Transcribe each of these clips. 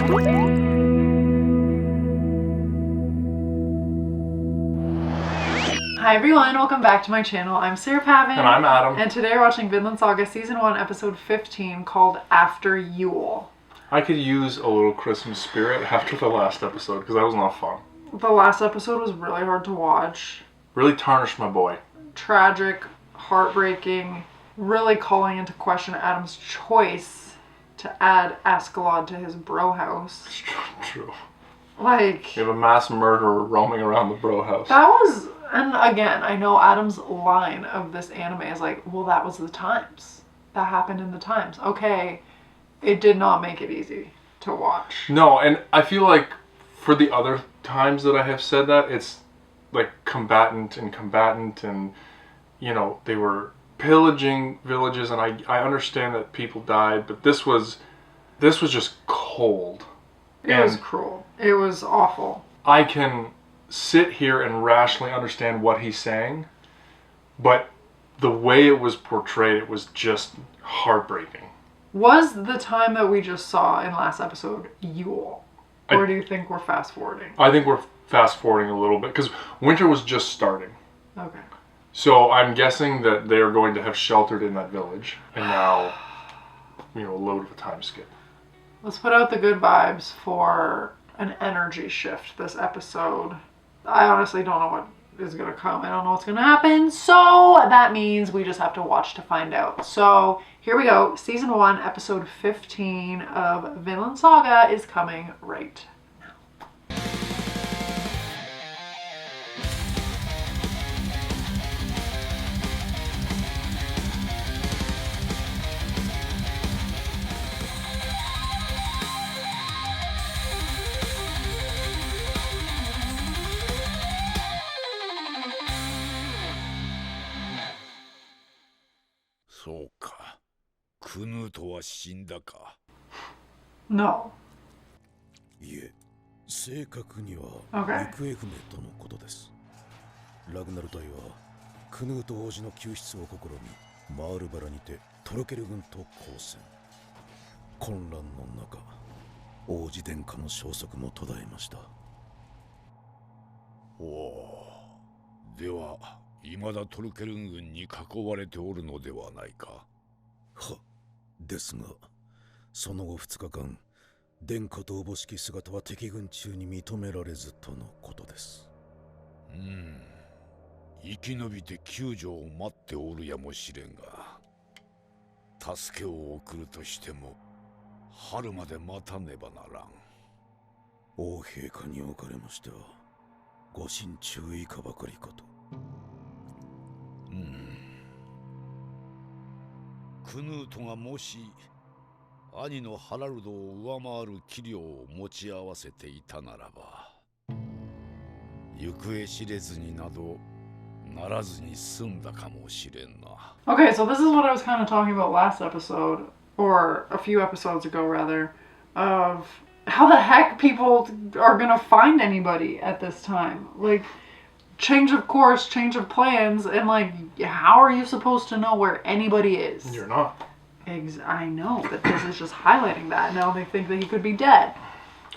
Hi everyone, welcome back to my channel. I'm Sarah Pavan. And I'm Adam. And today we're watching Vinland Saga Season 1, Episode 15, called After Yule. I could use a little Christmas spirit after the last episode, because that was not fun. The last episode was really hard to watch. Really tarnished my boy. Tragic, heartbreaking, really calling into question Adam's choice to add Askeladd to his bro house. It's true. Like... You have a mass murderer roaming around the bro house. That was... And again, I know Adam's line of this anime is like, well, that was the times. That happened in the times. Okay, it did not make it easy to watch. No, and I feel like for the other times that I have said that, it's like combatant, and you know, they were pillaging villages, and I understand that people died, but this was just cold. It was cruel. It was awful. I can sit here and rationally understand what he's saying, but the way it was portrayed, it was just heartbreaking. Was the time that we just saw in last episode Yule? Or do you think we're fast forwarding? I think we're fast forwarding a little bit, because winter was just starting. Okay. So I'm guessing that they're going to have sheltered in that village, and now, you know, a load of a time skip. Let's put out the good vibes for an energy shift this episode. I honestly don't know what is going to come. I don't know what's going to happen. So that means we just have to watch to find out. So here we go. Season 1, episode 15 of Vinland Saga is coming right now. そうか。クヌートは死んだか。No. いえ、正確には Okay. 行方不明とのことです。ラグナル隊はクヌート王子の救出を試み、マールバラにてトロケル軍と交戦。混乱の中、王子殿下の消息も途絶えました。おお。では、未だトルケルン軍に囲われておるのではないか。は、ですが、その後2日間、殿下とおぼしき姿は敵軍中に認められずとのことです。生き延びて救助を待っておるやもしれんが、助けを送るとしても春まで待たねばならん。王陛下におかれましてはご心中以下ばかりかと。クヌートがもし兄のハラルドを上回る器量を持ち合わせていたならば、行方知れずになどならずに済んだかもしれんな。 Okay, so this is what I was kind of talking about last episode, or a few episodes ago rather, of how the heck people are gonna find anybody at this time. Like, change of course, change of plans, and like, how are you supposed to know where anybody is? You're not. I know, but this is just highlighting that. Now they think that he could be dead.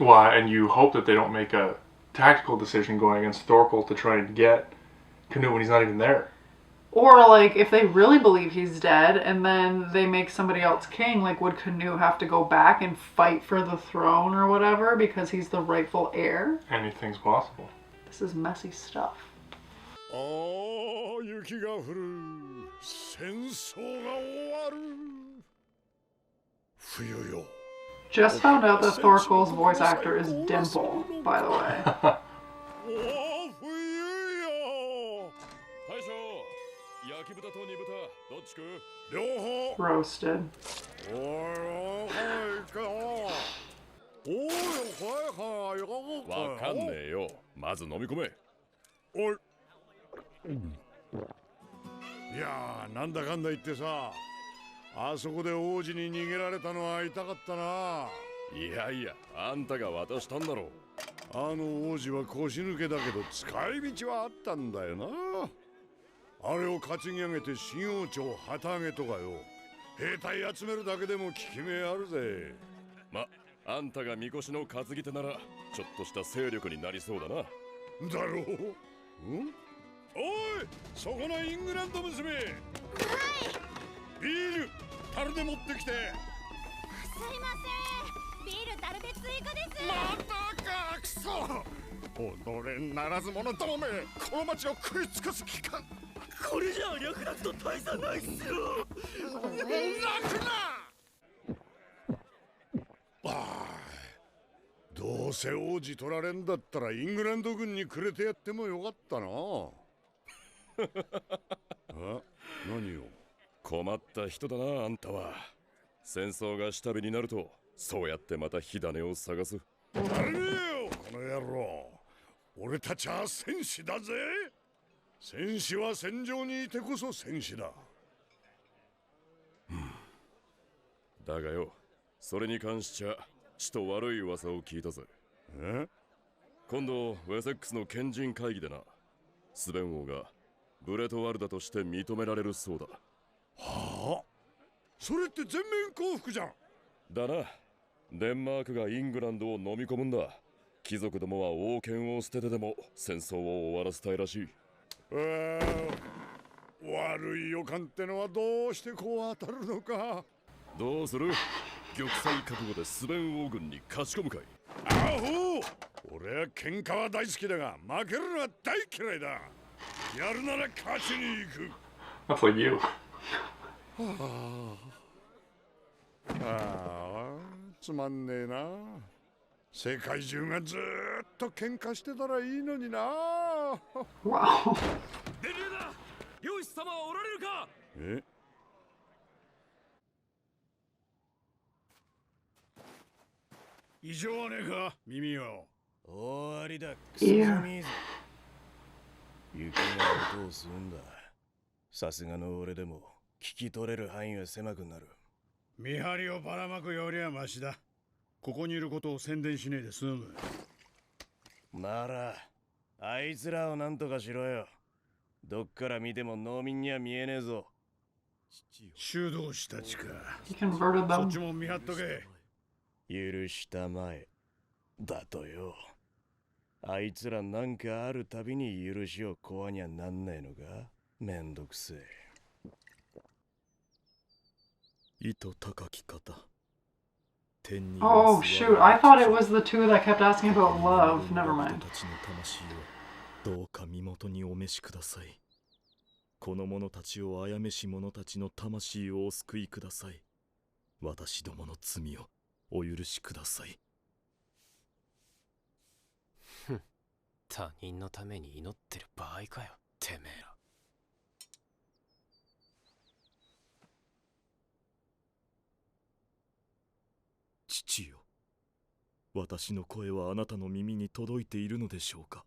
Well, and you hope that they don't make a tactical decision going against Thorkel to try and get Canute when he's not even there. Or like, if they really believe he's dead and then they make somebody else king, like would Canute have to go back and fight for the throne or whatever because he's the rightful heir? Anything's possible. This is messy stuff. ああ、雪が降る。戦争が終わる。冬よ。 Just found out that Thorkel's voice actor is Dimple, by the way. おお、冬よ。大将、焼き豚と煮豚、どっち食う？両方。 Roasted. おい、はいか。おい、はいはい。わかんねえよ。まず飲み込め。おい。いやー、なんだかんだ言ってさ、あそこで王子に逃げられたのは痛かったな。いやいや、あんたが渡したんだろう。あの王子は腰抜けだけど使い道はあったんだよな。あれを担ぎ上げて新王朝旗揚げとかよ。兵隊集めるだけでも効き目あるぜ。あんたがみこしの担ぎ手ならちょっとした勢力になりそうだな。だろう。おい、そこのイングランド娘。はい。ビール樽で持ってきて。すいません、ビール樽で追加です。またか、くそ。己ならず者どもめ、この町を食い尽くす気か。これじゃ略奪と大差ないっすよ。楽な。どうせ王子取られんだったらイングランド軍にくれてやってもよかったな。あ、何よ。困った人だな、あんたは。戦争が下火になるとそうやってまた火種を探す。誰ねえよ、この野郎。俺たちは戦士だぜ。戦士は戦場にいてこそ戦士だ。だがよ、それに関しちゃちと悪い噂を聞いたぜ。今度ウェセックスの賢人会議でな、スベン王がブレトワルダとして認められるそうだ。はあ、それって全面降伏じゃん。だな。デンマークがイングランドを飲み込むんだ。貴族どもは王権を捨ててでも戦争を終わらせたいらしい。悪い予感ってのはどうしてこう当たるのか。どうする？玉砕覚悟でスベン王軍に勝ち込むかい。アホ！俺は喧嘩は大好きだが負けるのは大嫌いだ。やるなら勝ちに行く。That's like you. つまんねえな。世界中がずーっと喧嘩してたらいいのにな。Wow. 伝令だ。領主様はおられるか。異常はねえか、耳よ。終わりだ、クソミーズ。雪が音を吸うんだ。さすがの俺でも聞き取れる範囲は狭くなる。見張りをばらまくよりはマシだ。ここにいることを宣伝しねえで済む。ならあいつらをなんとかしろよ。どっから見ても農民には見えねえぞ。修道士たちか。He converted そっ them. ちも見張っとけ。許したまえ。だとよ。あいつらなんかあるたびに許しをこわにゃなんないのか。めんどくせえ。糸高き方。Oh shoot, I thought it was the two that kept asking about love. Never mind. どうか身元にお召しください。この者たちを殺めし者たちの魂をお救いください。私どもの罪をお許しください。他人のために祈ってる場合かよ、てめえら。父よ、私の声はあなたの耳に届いているのでしょうか。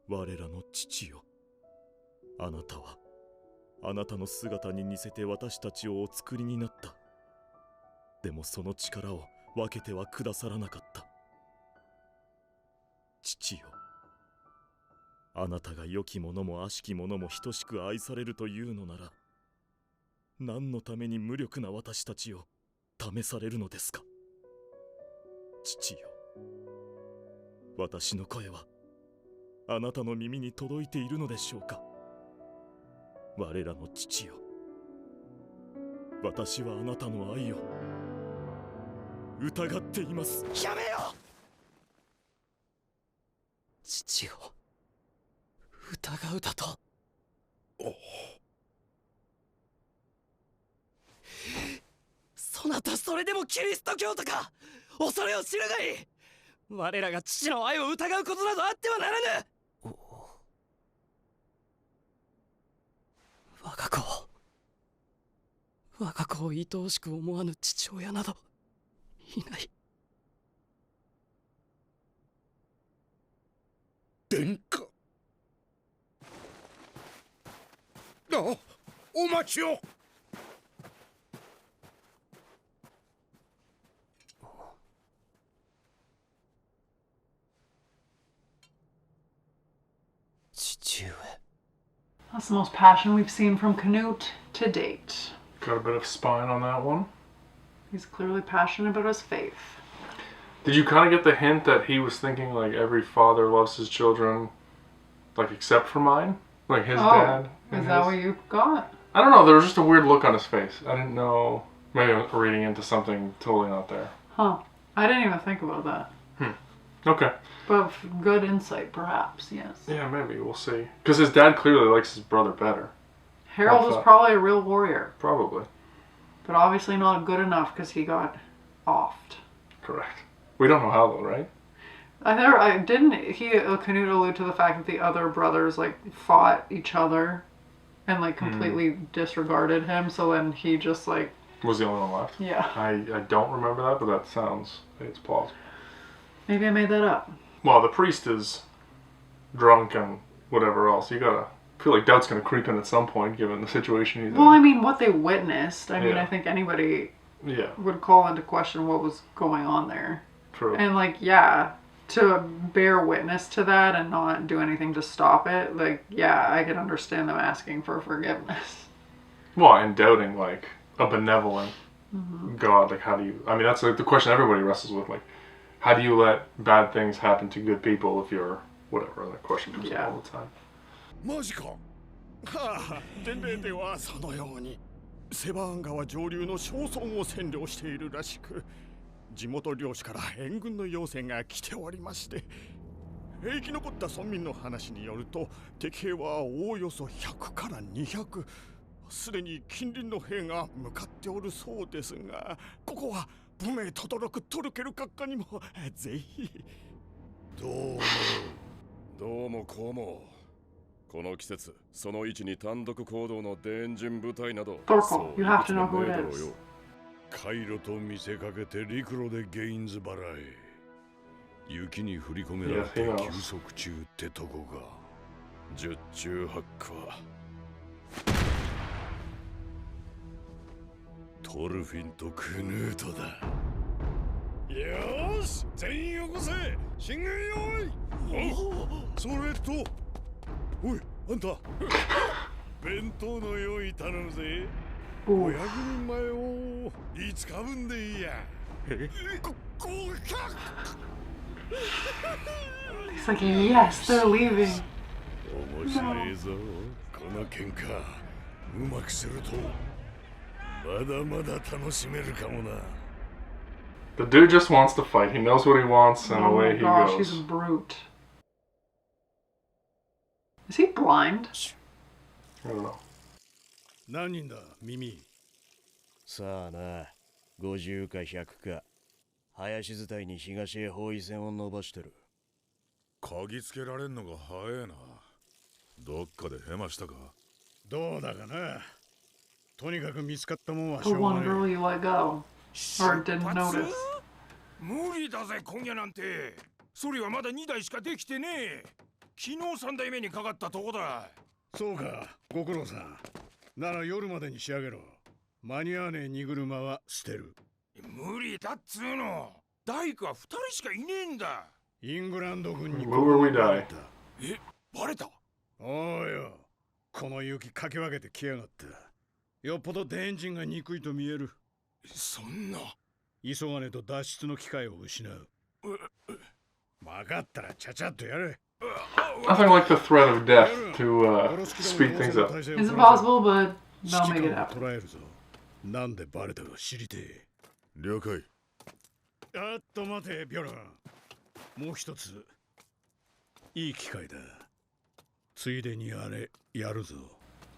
我らの父よ、あなたはあなたの姿に似せて私たちをお作りになった。でもその力を分けてはくださらなかった。父よ、あなたが良き者も悪しき者も等しく愛されるというのなら、何のために無力な私たちを試されるのですか。父よ、私の声はあなたの耳に届いているのでしょうか。我らの父よ、私はあなたの愛を疑っています。やめよ。父を疑うだと。そなたそれでもキリスト教徒か。恐れを知るがいい。我らが父の愛を疑うことなどあってはならぬ。我が子を愛おしく思わぬ父親などいない。殿下。お待ちを。父上。That's the most passion we've seen from Canute to date. Got a bit of spine on that one. He's clearly passionate about his faith. Did you kind of get the hint that he was thinking like every father loves his children, like except for mine, like his dad? Is that what you got? I don't know. There was just a weird look on his face. I didn't know. Maybe I'm reading into something totally not there. Huh. I didn't even think about that. Okay. But good insight, perhaps, yes. Yeah, maybe. We'll see. Because his dad clearly likes his brother better. Harold was probably a real warrior. Probably. But obviously not good enough because he got offed. Correct. We don't know how though, right? Canute allude to the fact that the other brothers like fought each other and like completely disregarded him, so then he just like was the only one left. Yeah. I don't remember that, but that sounds it's plausible. Maybe I made that up. Well, the priest is drunk and whatever else. You gotta feel like doubt's gonna creep in at some point, given the situation he's in. Well, I mean, what they witnessed. I mean, Yeah. I think anybody Yeah. would call into question what was going on there. True. And like, yeah, to bear witness to that and not do anything to stop it, like, yeah, I can understand them asking for forgiveness. Well, and doubting like a benevolent God. Like, how do you? I mean, that's like the question everybody wrestles with. Like, how do you let bad things happen to good people if you're whatever? That question comes up all the time. マジか。はあ、伝令ではそのようにセバーン川上流の小村を占領しているらしく、地元領主から援軍の要請が来ておりまして、生き残った村民の話によると、敵兵はおおよそ100から200、すでに近隣の兵が向かっておるそうですが、ここは不明とどろくトルケル閣下にもぜひ。どうもこうも。この季節、その位置に単独行動の電人部隊など、Thorkel, you have to know who it is. 回路と見せかけて陸路でゲインズ払え。雪に振り込められて休息中ってとこが。十中八九は。トルフィンとクヌートだ。よーし、全員よこせ。進軍用意。それと。おい、あんた弁当の用意頼むぜ。500人前を5日分でいいや。合格。 He's like, yes, they're leaving. 面白いぞ、この喧嘩。うまくするとまだまだ楽しめるかもな。 The dude just wants to fight. He knows what he wants, and away he gosh, he's goes. a brute. Is he blind? I don't know. 何人だ、耳。さあな、50か100か。林伝いに東へ包囲線を伸ばしてる。嗅ぎつけられんのが早えな。どっかでヘマしたか。どうだかな。とにかく見つかったもんは The しょうが one ね girl you let go. Or didn't notice. 無理だぜ今夜なんて。それはまだ2台しかできてねえ。昨日3台目にかかったとこだ。そうか、ご苦労さん。なら夜までに仕上げろ。間に合わねえ荷車は捨てる。無理だっつうの。大工は2人しかいねえんだ。イングランド軍に Where will we die? え、バレた。おうよ、この雪かき分けてきやがった。よっぽど電人が憎いと見える。そんな。急がねえと脱出の機会を失う。分かったらちゃちゃっとやれ。 Nothing like the threat of death to speed things up. It's impossible, but they'll make it happen. 捉えるぞ。なんでバレたか知りてえ。了解。あっと待て、ビョラン。もう一つ。いい機会だ。ついでにあれやるぞ。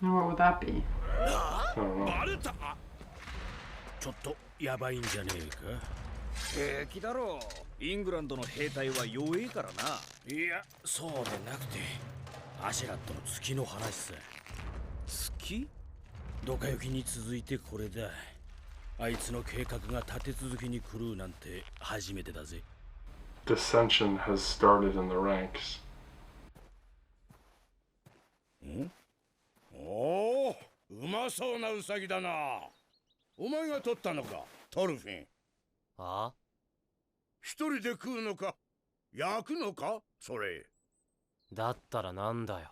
What would that be? I don't know. バレた。ちょっとやばいんじゃねえか。平気だろう。イングランドの兵隊は弱えからな。いや、そうでなくてアシュラットの月の話さ。月？ドカ雪に続いてこれだ。あいつの計画が立て続けに狂うなんて初めてだぜ。Dissension has started in the ranks. ん？おお、うまそうなウサギだな。お前が取ったのか、トルフィン。あ？一人で食うのか、焼くのか、それ。だったらなんだよ。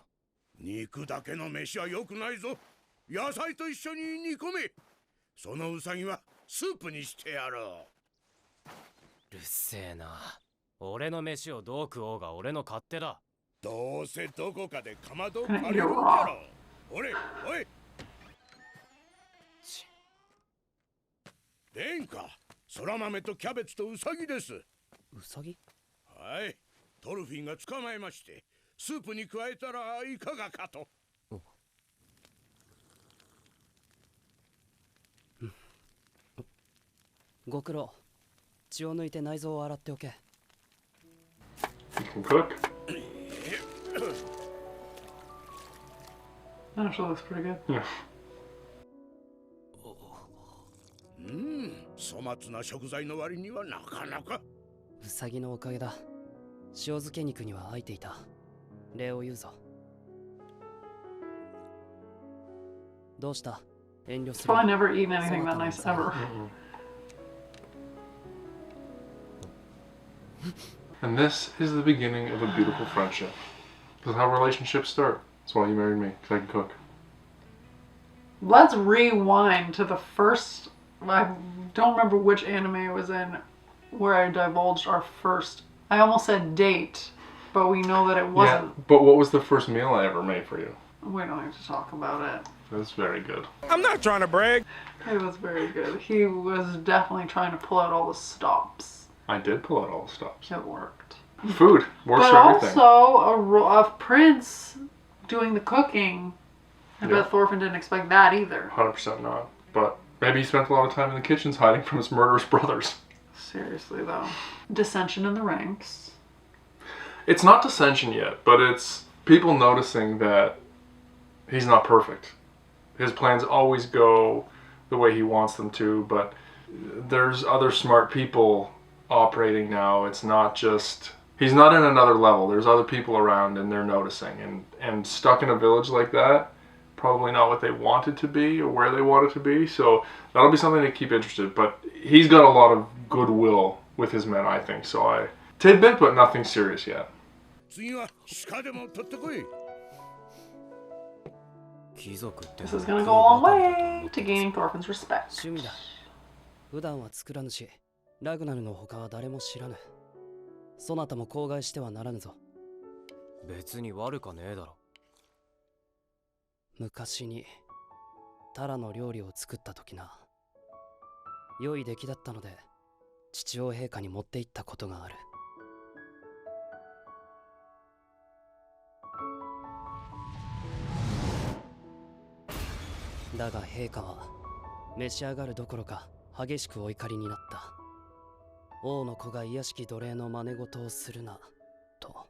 肉だけの飯は良くないぞ。野菜と一緒に煮込め。そのウサギはスープにしてやろうるせえな。俺の飯をどう食おうが俺の勝手だ。う。どうせどこかでかまど借りるんじゃろ。おれおい。殿下、空豆とキャベツとウサギです。ウサギ？はい、トルフィンが捕まえまして、スープに加えたらいかがかと。ご苦労。血を抜いて内臓を洗っておけ。You can cook. Actually looks pretty good. Yeah. 粗末な食材の割にはなかなか。ウサギのおかげだ。塩漬け肉には空いていた。礼を言うぞ。どうした？遠慮する。Probably never eaten anything that nice ever. And this is the beginning of a beautiful friendship. This is how relationships start. That's why you married me, because I can cook. Let's rewind to the first. I don't remember which anime it was in where I divulged our first. I almost said date, but we know that it wasn't. Yeah, but what was the first meal I ever made for you? We don't need to talk about it. It was very good. I'm not trying to brag. It was very good. He was definitely trying to pull out all the stops. I did pull out all the stops. It worked. Food works But for everything. also a prince doing the cooking. I Yeah. bet Thorfinn didn't expect that either. 100% not. But maybe he spent a lot of time in the kitchens hiding from his murderous brothers. Seriously though. Dissension in the ranks. It's not dissension yet, but it's people noticing that he's not perfect. His plans always go the way he wants them to, but there's other smart people operating now. It's not just... He's not in another level. There's other people around and they're noticing. And stuck in a village like that, probably not what they wanted to be or where they wanted to be. So that'll be something to keep interested. But he's got a lot of goodwill with his men, I think. So tidbit, but nothing serious yet. 次は鹿でも取ってこい。貴族って This is gonna go a long way to gaining Thorfinn's respect. 趣味だ。普段は作らぬし、ラグナルの他は誰も知らぬ。そなたも口外してはならぬぞ。別に悪かねえだろ。昔にタラの料理を作った時な。良い出来だったので、父王陛下に持って行ったことがある。だが陛下は召し上がるどころか激しくお怒りになった。王の子が卑しき奴隷の真似事をするなと。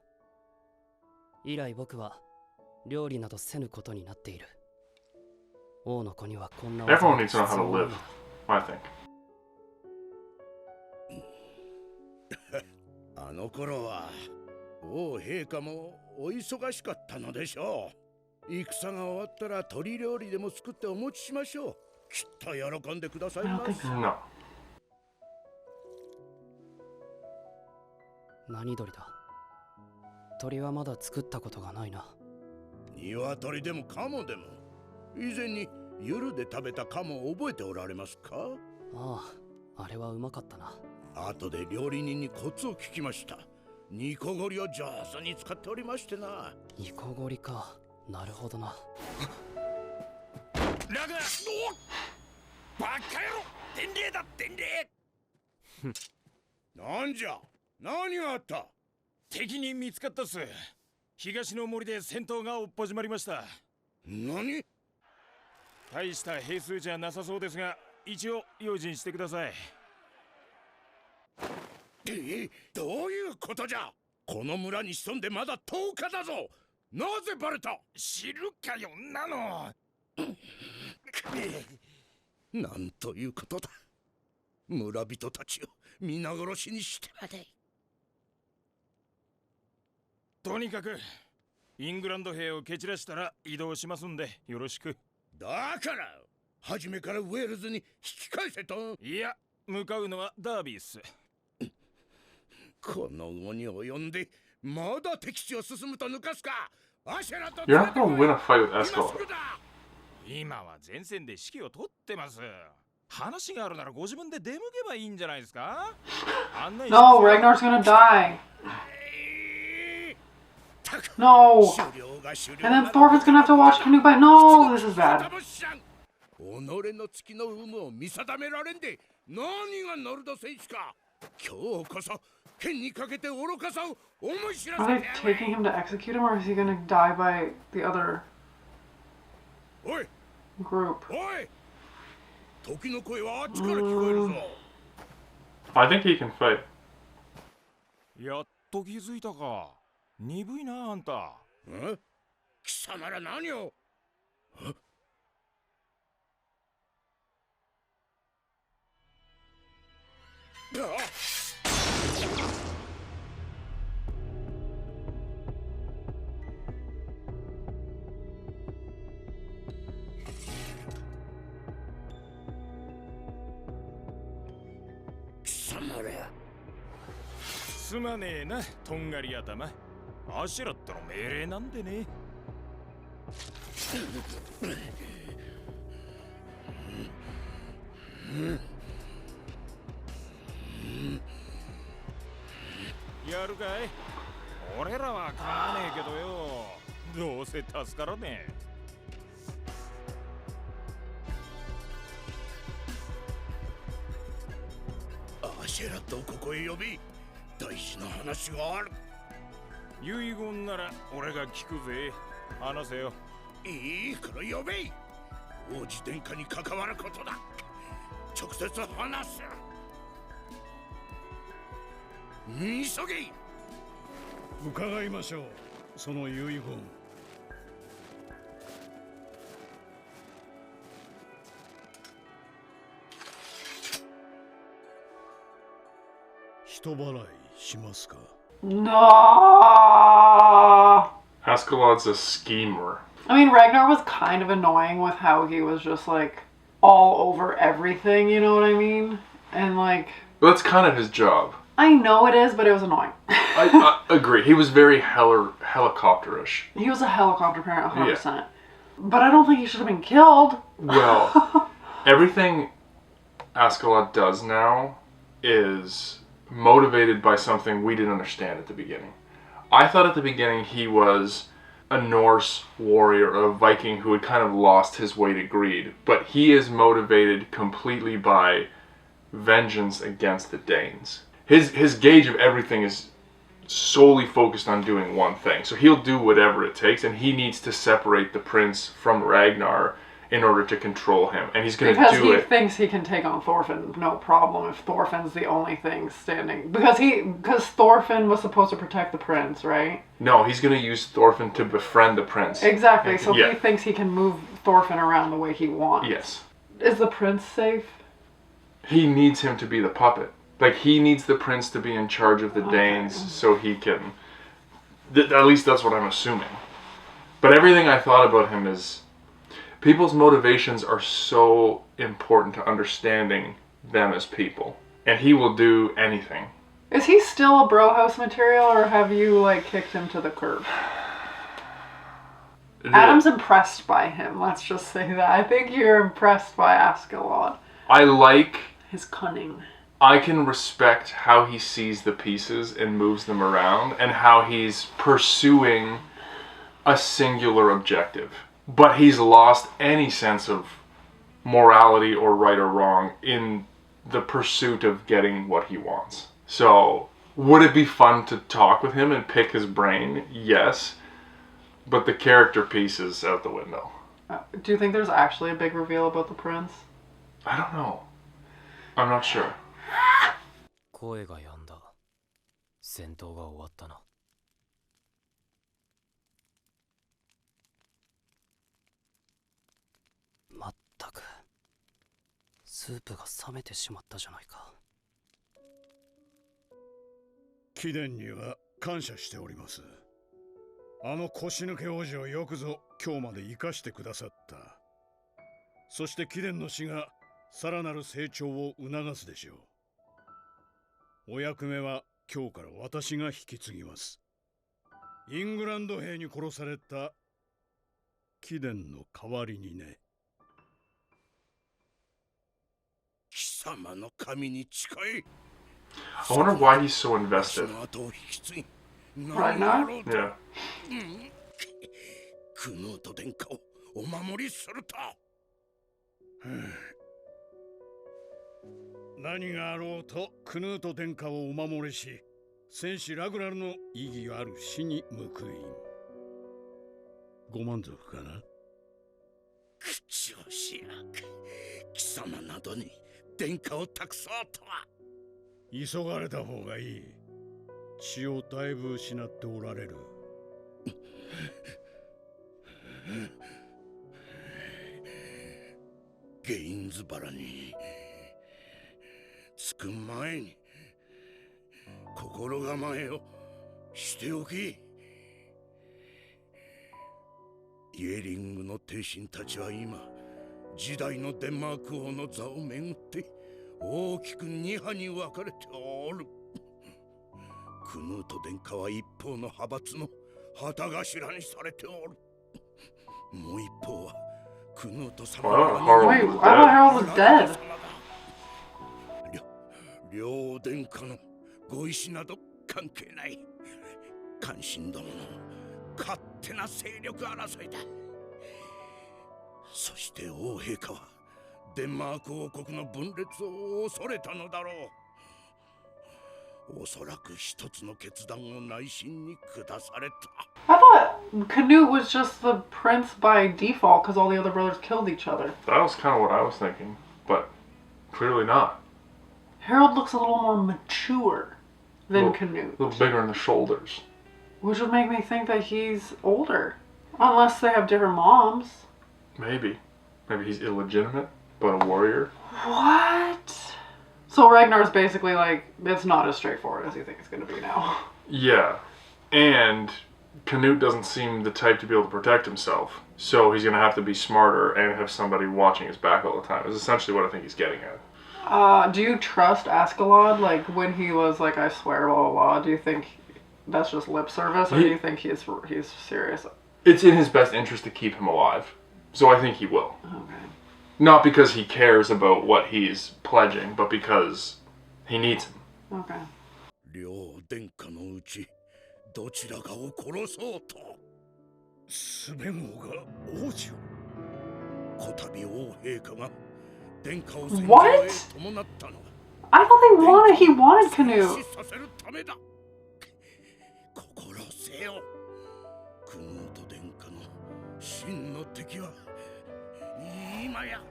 以来僕は料理などせぬことになっている。王の子にはこんな Everyone needs to know how to live, I think. あの頃は王陛下もお忙しかったのでしょう。戦が終わったら鶏料理でも作ってお持ちしましょう。きっと喜んでくださいます。No. 何鳥だ？鳥はまだ作ったことがないな。鶏でもカモでも。以前に夜で食べたカモを覚えておられますか？ああ、あれはうまかったな。後で料理人にコツを聞きました。煮こごりを上手に使っておりましてな。煮こごりか。なるほどな。ラグナバカ野郎伝令だ伝令なんじゃ何があった？敵に見つかったっす。東の森で戦闘がおっ始まりました。何？大した兵数じゃなさそうですが、一応用心してください。どういうことじゃ？この村に潜んでまだ10日だぞ。なぜバレた？知るかよんなの。なんということだ。村人たちを皆殺しにしてまで。とにかくイングランド兵を蹴散らしたら移動しますんでよろしく。だから初めからウェールズに引き返せと？いや、向かうのはダービーっす。この後に及んでまだ敵地を進むと抜かすか？You're not gonna win a fight with Eskel. 今は前線で指揮を取ってます。話があるならご自分で出向けばいいんじゃないですか？ No, Ragnar's gonna die. No. And then Thorfinn's gonna have to watch Canute by. No, this is bad. 己の月の有無を見定められんで何がノルド戦士か。今日こそ剣にかけて愚かさを思い知らせ Are て they やる。 taking him to execute him, or is he gonna die by the other おい group? おい、時の声はあっちから聞こえるぞ。 I think he can fight. やっと気づいたか。鈍いなあんた。ん？貴様ら何を？貴様ら。すまねえな、とんがり頭。アシュラットの命令なんでね。やるかい？俺らは構わねえけどよ。どうせ助からねアシェラットをここへ呼び、大事な話がある。え。遺言なら俺が聞くぜ。話せよ。いいから呼べ。王子殿下に関わることだ。直接話す。急げ。伺いましょう。その遺言。人払いしますか？ No. Askeladd's a schemer. I mean, Ragnar was kind of annoying with how he was just like all over everything, you know what I mean? And like, But that's kind of his job. I know it is, but it was annoying. I agree. He was very helicopterish. He was a helicopter parent, 100%. But I don't think he should have been killed. Well, everything Askeladd does now is motivated by something we didn't understand at the beginning. I thought at the beginning he was a Norse warrior, a Viking who had kind of lost his way to greed, but he is motivated completely by vengeance against the Danes. His gauge of everything is solely focused on doing one thing. So he'll do whatever it takes, and he needs to separate the prince from Ragnar in order to control him. And he's going to do because he it. thinks he can take on Thorfinn, no problem, if Thorfinn's the only thing standing. Because Thorfinn was supposed to protect the prince, right? No, he's going to use Thorfinn to befriend the prince. Exactly, so Yeah. he thinks he can move Thorfinn around the way he wants. Yes. Is the prince safe? He needs him to be the puppet. Like, he needs the prince to be in charge of the Danes so he can... at least that's what I'm assuming. But everything I thought about him is... people's motivations are so important to understanding them as people. And he will do anything. Is he still a bro house material, or have you, like, kicked him to the curb? Adam's impressed by him, let's just say that. I think you're impressed by Askeladd. I like... his cunning. I can respect how he sees the pieces and moves them around, and how he's pursuing a singular objective. But he's lost any sense of morality or right or wrong in the pursuit of getting what he wants. So, would it be fun to talk with him and pick his brain? Yes. But the character piece is out the window. Do you think there's actually a big reveal about the prince? I don't know. I'm not sure. 声が止んだ。戦闘が終わったな。まったく。スープが冷めてしまったじゃないか。貴殿には感謝しております。あの腰抜け王子をよくぞ今日まで生かしてくださった。そして貴殿の死がさらなる成長を促すでしょう。お役目は今日から私が引き継ぎます。イングランド兵に殺された貴殿の代わりにね。様の神に近い。 I wonder why he's so invested. その後を引き継ぎ、 Right 何があ now? ろうと Yeah. クヌート殿下をお守りすると。何があろうとクヌート殿下をお守りし、戦士ラグナルの意義ある死に報いん。ご満足かな。口をしや貴様などに殿下を託そうとは。急がれた方がいい。血をだいぶ失っておられる。ゲインズ原に着く前に心構えをしておき。イエリングの帝臣たちは今時代のデンマーク王の座をめぐって大きく二派に分かれておる。クヌート殿下は一方の派閥の旗頭にされておる。もう一方はクヌート様 Wait, I thought Harold was dead. 両殿下のご意思など関係ない。関心どもの勝手な勢力争いだ。そして王陛下はデンマーク王国の分裂を恐れたのだろう。おそらく一つの決断を内心に下された。 I thought Canute was just the prince by default because all the other brothers killed each other. That was kind of what I was thinking, but clearly not. Harold looks a little more mature than Canute, A little bigger in the shoulders. which would make me think that he's older. Unless they have different moms. Maybe. Maybe he's illegitimate, but a warrior. What? So Ragnar's basically like, it's not as straightforward as you think it's going to be now. Yeah. And Canute doesn't seem the type to be able to protect himself. So he's going to have to be smarter and have somebody watching his back all the time, is essentially what I think he's getting at. Do you trust Askeladd? Like, when he was like, I swear, blah, blah, blah, do you think that's just lip service, or do you think he's serious? It's in his best interest to keep him alive. So I think he will. Okay. Not because he cares about what he's pledging, but because he needs him. Okay. 両殿下のうちどちらかを殺そうと。スベン王が王子を。こたび王陛下が殿下を戦場 What? へ伴ったのは I thought he wanted Canute. 死させるためだ。心せよ。クヌート殿下の真の敵は今や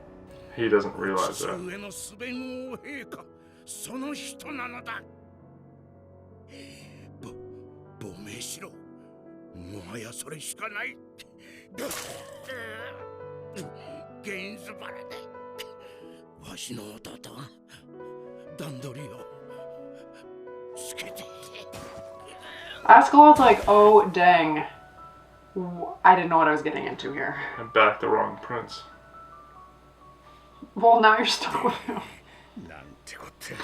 He doesn't realize 父 that. 上のスベン王陛下その人なのだ。亡命しろ。もはやそれしかない。ゲインズバラでわしの弟が段取りをつけていて。 Askeladd's like, oh, dang. I didn't know what I was getting into here. I backed the wrong prince. Well, now you're stuck with him. なんてこって。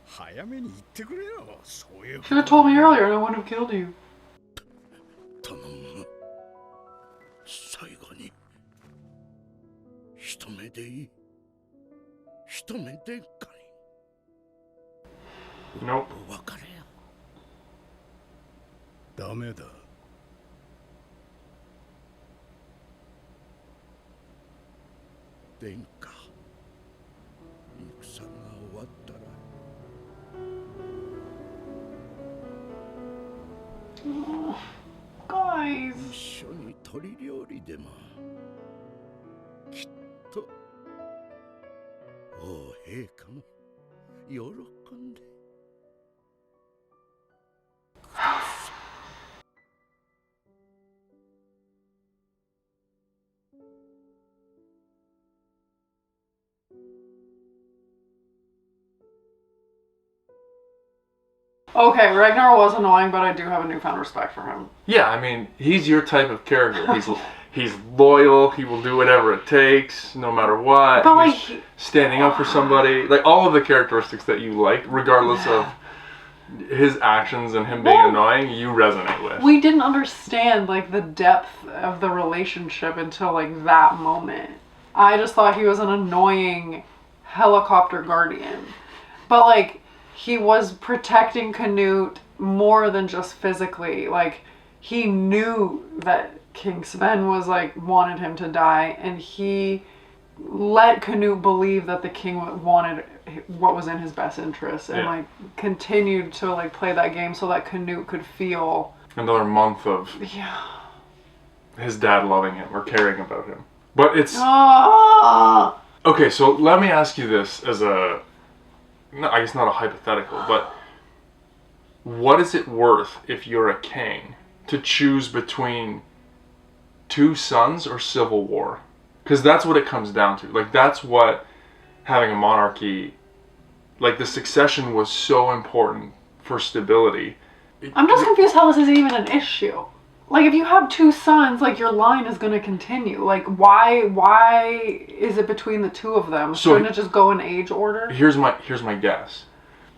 早めに言ってくれよ。そういう。 Should have told me earlier and I wouldn't have killed you. 頼む。最後に一目でいい。一目でかい。 Nope. お別れよ。ダメだ。殿下。戦が終わったら。 Guys. 一緒に鶏料理でもきっと王陛下も喜んで。 Okay, Ragnar was annoying, but I do have a newfound respect for him. Yeah, I mean, he's your type of character. He's loyal. He will do whatever it takes, no matter what. But like, He's standing up for somebody. Like all of the characteristics that you like, regardless of his actions and him being annoying, you resonate with. we didn't understand like the depth of the relationship until like that moment. I just thought he was an annoying helicopter guardian. But, like, he was protecting Canute more than just physically. Like, he knew that King Sven was, like, wanted him to die, and he let Canute believe that the king wanted what was in his best interest, and, like, continued to, like, play that game so that Canute could feel... Another month of his dad loving him or caring about him. But it's... Okay, so let me ask you this as a... No, I guess not a hypothetical, but what is it worth if you're a king to choose between 2 sons or civil war? Because that's what it comes down to. Like, that's what having a monarchy, like, the succession was so important for stability. I'm just confused how this is even an issue. Like, if you have 2 sons, like, your line is going to continue. Like, why is it between the 2 of them? So, shouldn't it just go in age order? Here's my guess.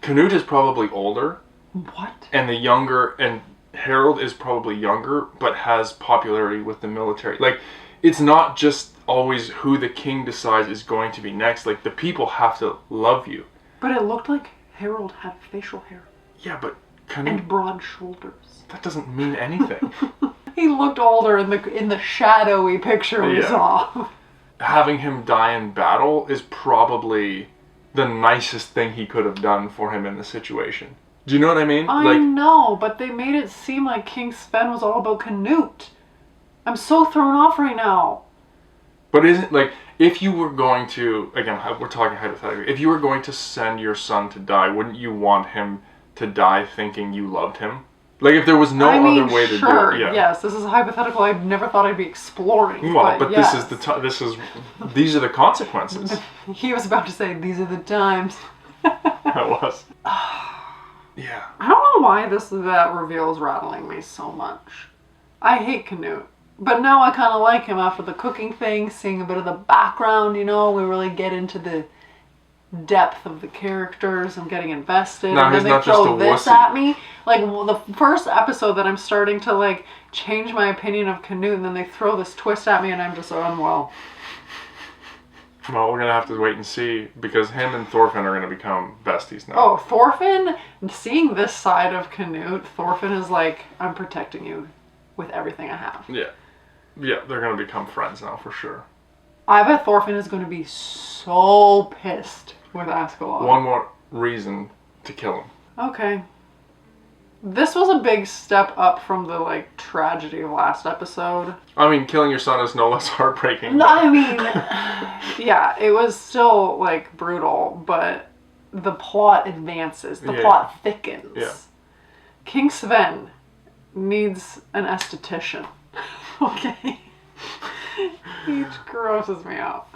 Canute is probably older. What? And the younger, and Harold is probably younger, but has popularity with the military. Like, it's not just always who the king decides is going to be next. Like, the people have to love you. But it looked like Harold had facial hair. Yeah, but Canute... And broad shoulders. That doesn't mean anything. He looked older in the shadowy picture we saw. Having him die in battle is probably the nicest thing he could have done for him in the situation. Do you know what I mean? I know, but they made it seem like King Sven was all about Canute. I'm so thrown off right now. But isn't, like, if you were going to, again, we're talking hypothetically, if you were going to send your son to die, wouldn't you want him to die thinking you loved him? Like, if there was no other way to do it. Yeah. Yes, this is a hypothetical I never thought I'd be exploring. Well, but yes. These are the consequences. He was about to say, these are the times. I was. Yeah. I don't know why that reveal is rattling me so much. I hate Canute. But now I kind of like him after the cooking thing, seeing a bit of the background, you know, we really get into the depth of the characters. I'm getting invested. No, and then he's they not just throw a this wussy. at me. Like, the first episode that I'm starting to, like, change my opinion of Canute, and then they throw this twist at me, and I'm just unwell. Well, we're going to have to wait and see, because him and Thorfinn are going to become besties now. Oh, Thorfinn, seeing this side of Canute, Thorfinn is like, I'm protecting you with everything I have. Yeah. Yeah, they're going to become friends now, for sure. I bet Thorfinn is going to be so pissed with Ascalon. One more reason to kill him. Okay. This was a big step up from the, like, tragedy of last episode. I mean, killing your son is no less heartbreaking. No, I mean, yeah, it was still, like, brutal, but the plot advances. The plot thickens. Yeah. King Sven needs an esthetician. Okay. He grosses me out.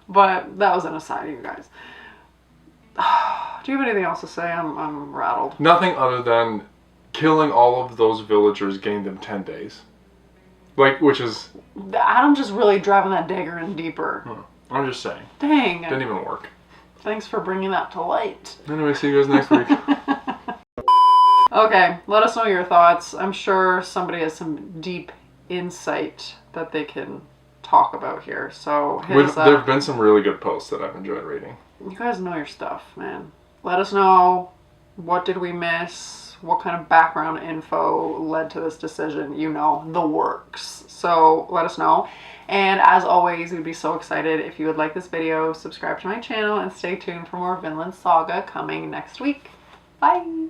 But that was an aside, you guys. Do you have anything else to say? I'm rattled. Nothing other than killing all of those villagers gained them 10 days. Like, which is... Adam just really driving that dagger in deeper. I'm just saying. Dang. Didn't even work. Thanks for bringing that to light. Anyway, see you guys next week. Okay, let us know your thoughts. I'm sure somebody has some deep insight that they can talk about here. So hit us up. There have been some really good posts that I've enjoyed reading. You guys know your stuff, man. Let us know, what did we miss? What kind of background info led to this decision? You know, the works. So let us know. And as always, we'd be so excited if you would like this video, subscribe to my channel, and stay tuned for more Vinland Saga coming next week. Bye!